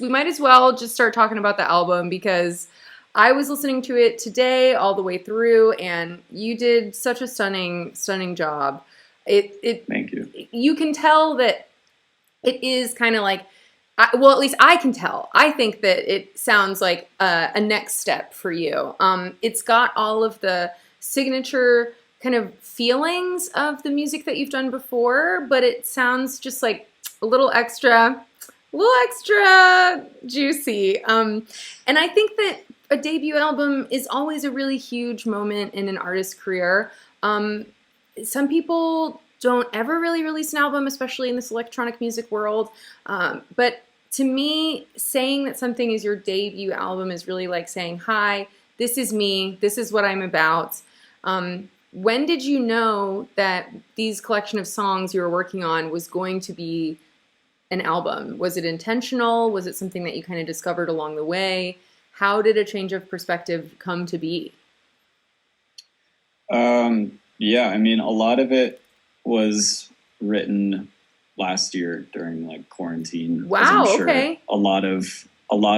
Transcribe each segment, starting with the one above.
we might as well just start talking about the album because I was listening to it today all the way through, and you did such a stunning job. Thank you. You can tell that it is kind of like, well, at least I can tell. I think that it sounds like a next step for you. It's got all of the signature kind of feelings of the music that you've done before, but it sounds just like a little extra juicy. And I think that a debut album is always a really huge moment in an artist's career. Some people don't ever really release an album, especially in this electronic music world. But to me, saying that something is your debut album is really like saying, hi, this is me, this is what I'm about. When did you know that these collection of songs you were working on was going to be an album? Was it intentional? Was it something that you kind of discovered along the way? How did a change of perspective come to be? Yeah, I mean, a lot of it was written last year during like quarantine. Wow, I'm sure okay. A lot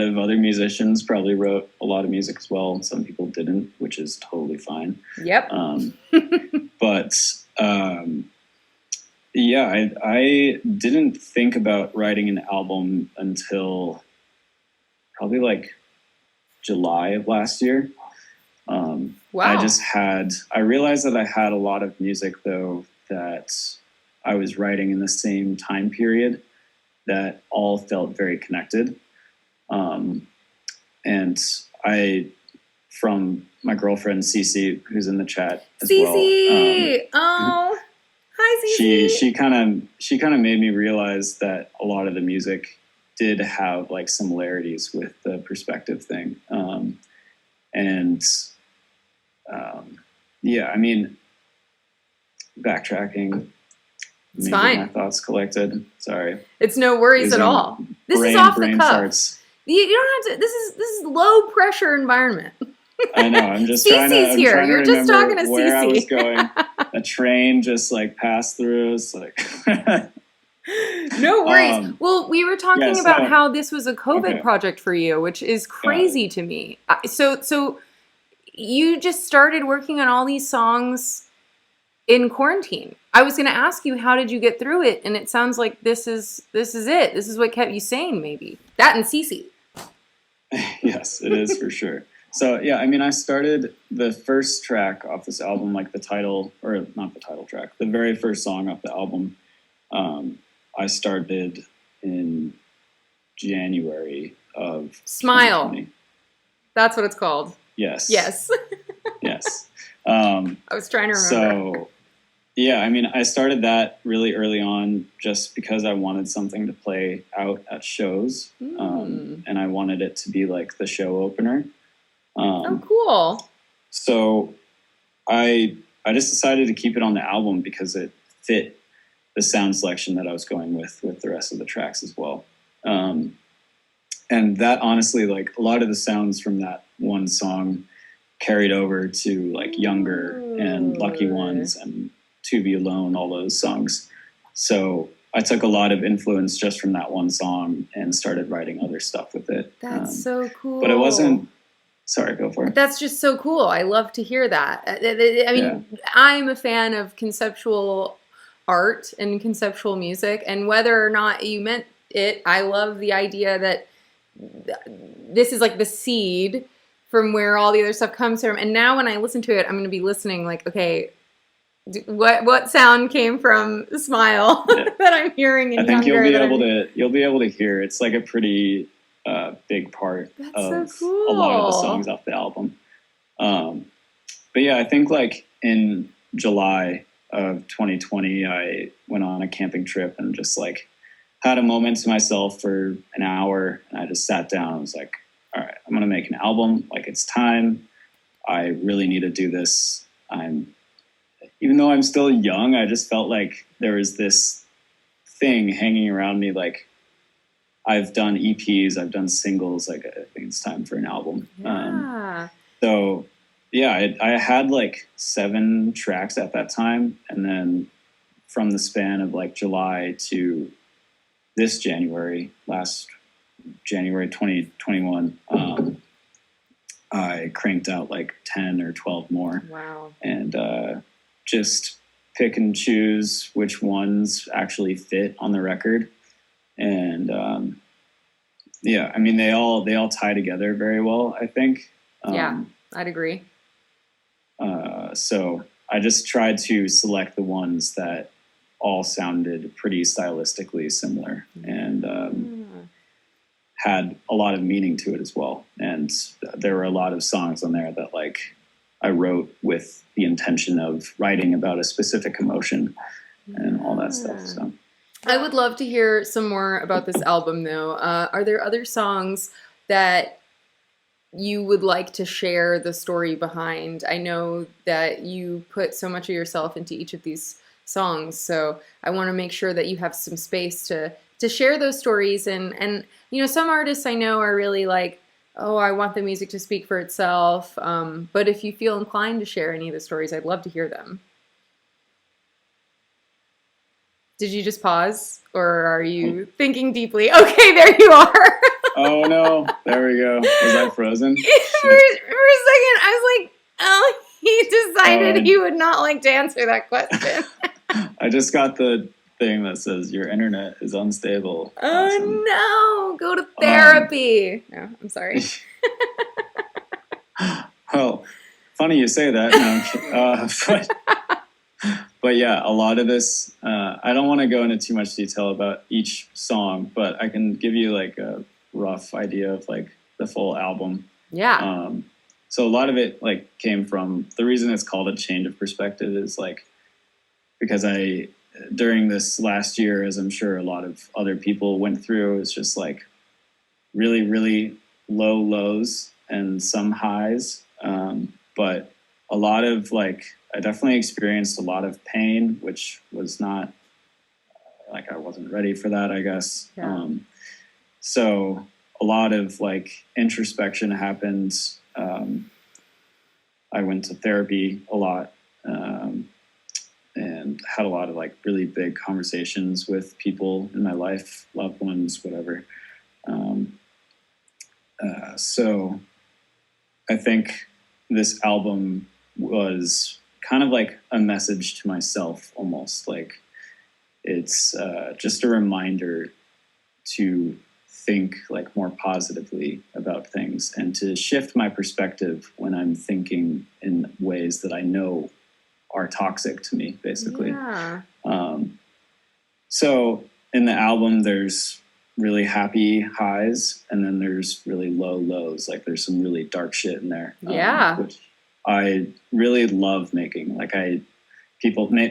of other musicians probably wrote a lot of music as well. Some people didn't, which is totally fine. Yep. But yeah, I didn't think about writing an album until probably like July of last year. Wow. I realized that I had a lot of music though that I was writing in the same time period that all felt very connected. And from my girlfriend Cece, who's in the chat as Cece! Oh, hi Cece! She kind of made me realize that a lot of the music did have like similarities with the perspective thing. Yeah, I mean, backtracking. It's fine. My thoughts collected. Sorry. It's no worries at all. This is off the cuff. Farts. You don't have to. This is low pressure environment. I know. I'm just trying to. Here. You're just talking to where Cece. I was going. A train just like passed through. It's like. No worries. Well, we were talking about how this was a COVID project for you, which is crazy to me. So you just started working on all these songs in quarantine. I was going to ask you, how did you get through it? And it sounds like this is it. This is what kept you sane, maybe. That and Cece. Yes, it is for sure. So yeah, I mean, I started the first track off this album, like the title, or not the title track, the very first song off the album. I started in January of Smile. 2020. That's what it's called. Yes. Yes. Yes. I was trying to remember. So, yeah, I mean, I started that really early on just because I wanted something to play out at shows. And I wanted it to be like the show opener. Oh, cool. So I just decided to keep it on the album because it fit the sound selection that I was going with the rest of the tracks as well. And that honestly, like a lot of the sounds from that one song carried over to like Younger and Lucky Ones and To Be Alone, all those songs. So I took a lot of influence just from that one song and started writing other stuff with it. That's so cool. But it wasn't, sorry, go for it. That's just so cool. I love to hear that. I mean, I'm a fan of conceptual art and conceptual music, and whether or not you meant it, I love the idea that this is like the seed from where all the other stuff comes from. And now when I listen to it, I'm going to be listening like, okay, what sound came from Smile that I'm hearing in I think Younger? you'll be able to hear. It's like a pretty big part of so a lot of the songs off the album. But yeah, I think like in July of 2020, I went on a camping trip and just like had a moment to myself for an hour, and I just sat down. I was like, all right, I'm going to make an album. Like, it's time. I really need to do this. Even though I'm still young, I just felt like there was this thing hanging around me. Like, I've done EPs, I've done singles. Like, I think it's time for an album. Yeah. So yeah, I had like 7 tracks at that time. And then from the span of like July to this January, last January 2021, I cranked out like 10 or 12 more. Wow. And just pick and choose which ones actually fit on the record. And yeah, I mean, they all tie together very well, I think. Yeah, I'd agree. So I just tried to select the ones that all sounded pretty stylistically similar and had a lot of meaning to it as well. And there were a lot of songs on there that like I wrote with the intention of writing about a specific emotion and all that stuff. So I would love to hear some more about this album though. Are there other songs that you would like to share the story behind? I know that you put so much of yourself into each of these songs, so I want to make sure that you have some space to share those stories. And you know, some artists I know are really like, oh, I want the music to speak for itself. But if you feel inclined to share any of the stories, I'd love to hear them. Did you just pause, or are you thinking deeply? Okay, there you are. Oh no, there we go. Was I frozen? For a second, I was like, oh, he decided he would not like to answer that question. I just got the thing that says your internet is unstable. Oh Awesome. no, go to therapy. No, I'm sorry. Well, funny you say that. No, but yeah, a lot of this, I don't want to go into too much detail about each song, but I can give you like a rough idea of like the full album. Yeah. So a lot of it like came from, the reason it's called A Change of Perspective is like, because during this last year, as I'm sure a lot of other people went through, it's just like really, really low lows and some highs. But a lot of like, I definitely experienced a lot of pain, which was not like, I wasn't ready for that, I guess. Yeah. So a lot of like introspection happened. I went to therapy a lot and had a lot of like really big conversations with people in my life, loved ones, whatever. So I think this album was kind of like a message to myself almost. Like it's just a reminder to think like more positively about things and to shift my perspective when I'm thinking in ways that I know are toxic to me, basically. Yeah. So in the album, there's really happy highs and then there's really low lows. Like there's some really dark shit in there. Yeah. Which I really love making. Like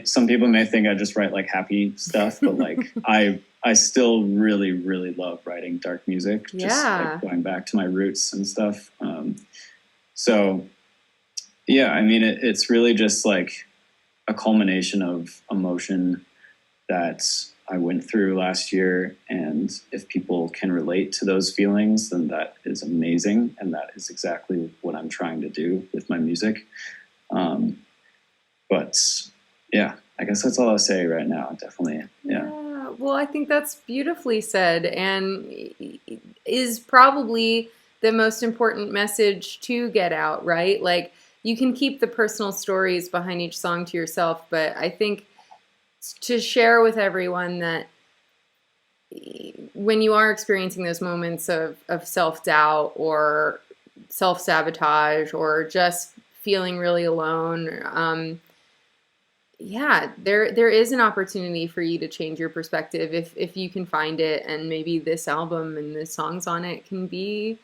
some people may think I just write like happy stuff, but like I still really, really love writing dark music. Just like going back to my roots and stuff. So yeah, I mean, it's really just like a culmination of emotion that I went through last year. And if people can relate to those feelings, then that is amazing. And that is exactly what I'm trying to do with my music. But yeah, I guess that's all I'll say right now. Definitely. Yeah. Well, I think that's beautifully said and is probably the most important message to get out, right? Like you can keep the personal stories behind each song to yourself, but I think to share with everyone that when you are experiencing those moments of self-doubt or self-sabotage or just feeling really alone, yeah, there is an opportunity for you to change your perspective if you can find it, and maybe this album and the songs on it can be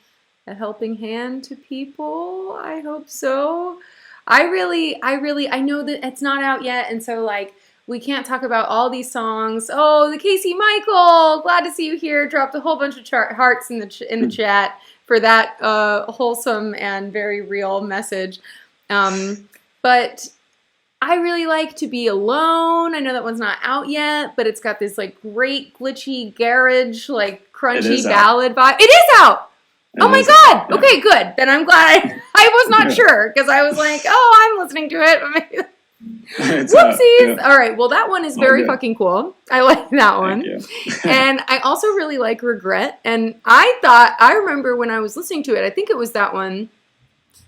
a helping hand to people. I hope so. I know that it's not out yet, and so like we can't talk about all these songs. Oh, the Casey Michael, glad to see you here. Dropped a whole bunch of hearts in the chat for that wholesome and very real message. But I really like To Be Alone. I know that one's not out yet, but it's got this like great glitchy garage, like crunchy ballad vibe. It is out. Oh my God. Okay, good. Then I'm glad I was not sure because I was like, oh, I'm listening to it. Whoopsies. Yeah. All right. Well, that one is very fucking cool. I like that one. Thank you. And I also really like Regret. And I remember when I was listening to it, I think it was that one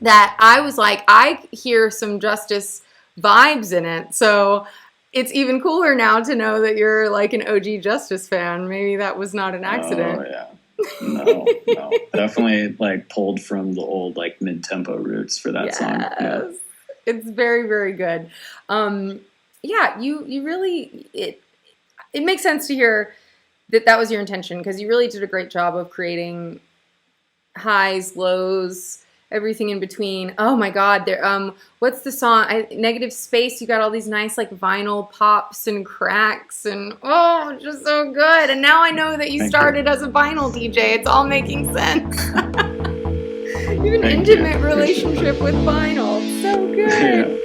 that I was like, I hear some Justice vibes in it. So it's even cooler now to know that you're like an OG Justice fan. Maybe that was not an accident. Oh, yeah. No. Definitely like pulled from the old like mid-tempo roots for that song. Yeah. It's very, very good. Yeah, you really, it makes sense to hear that was your intention, because you really did a great job of creating highs, lows, everything in between. Oh my God, there. What's the song? Negative Space. You got all these nice like vinyl pops and cracks, and oh, just so good. And now I know that you started as a vinyl DJ. It's all making sense. You have an intimate relationship with vinyl. So good. Yeah.